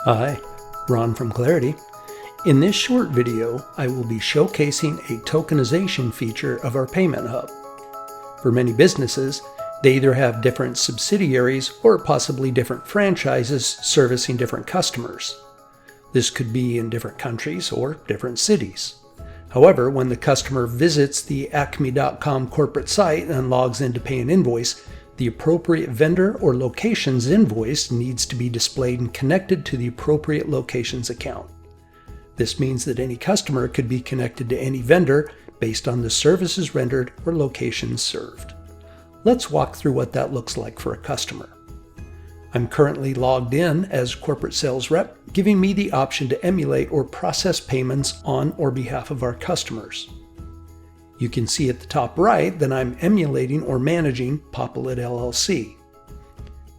Hi, Ron from Clarity. In this short video, I will be showcasing a tokenization feature of our payment hub. For many businesses, they either have different subsidiaries or possibly different franchises servicing different customers. This could be in different countries or different cities. However, when the customer visits the acme.com corporate site and logs in to pay an invoice, the appropriate vendor or location's invoice needs to be displayed and connected to the appropriate location's account. This means that any customer could be connected to any vendor based on the services rendered or locations served. Let's walk through what that looks like for a customer. I'm currently logged in as corporate sales rep, giving me the option to emulate or process payments on or behalf of our customers. You can see at the top right that I'm emulating or managing Populate LLC.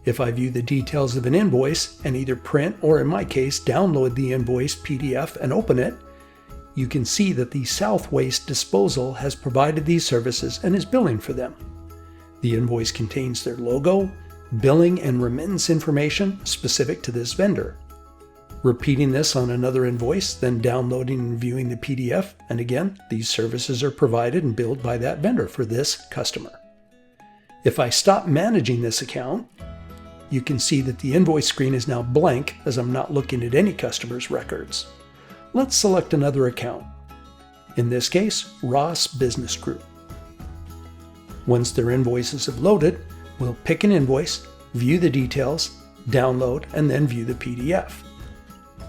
If I view the details of an invoice and either print or, in my case, download the invoice PDF and open it, you can see that the South Waste Disposal has provided these services and is billing for them. The invoice contains their logo, billing and remittance information specific to this vendor. Repeating this on another invoice, then downloading and viewing the PDF, and again, these services are provided and billed by that vendor for this customer. If I stop managing this account, you can see that the invoice screen is now blank as I'm not looking at any customer's records. Let's select another account. In this case, Ross Business Group. Once their invoices have loaded, we'll pick an invoice, view the details, download, and then view the PDF.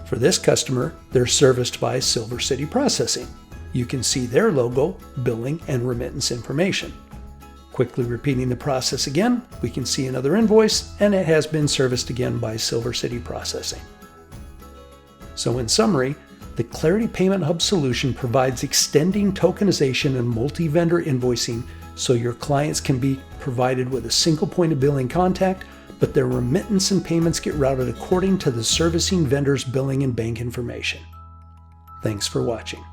For this customer, they're serviced by Silver City Processing. You can see their logo, billing, and remittance information. Quickly repeating the process again, we can see another invoice, and it has been serviced again by Silver City Processing. So in summary, the Clarity Payment Hub solution provides extending tokenization and multi-vendor invoicing so your clients can be provided with a single point of billing contact, but their remittance and payments get routed according to the servicing vendor's billing and bank information. Thanks for watching.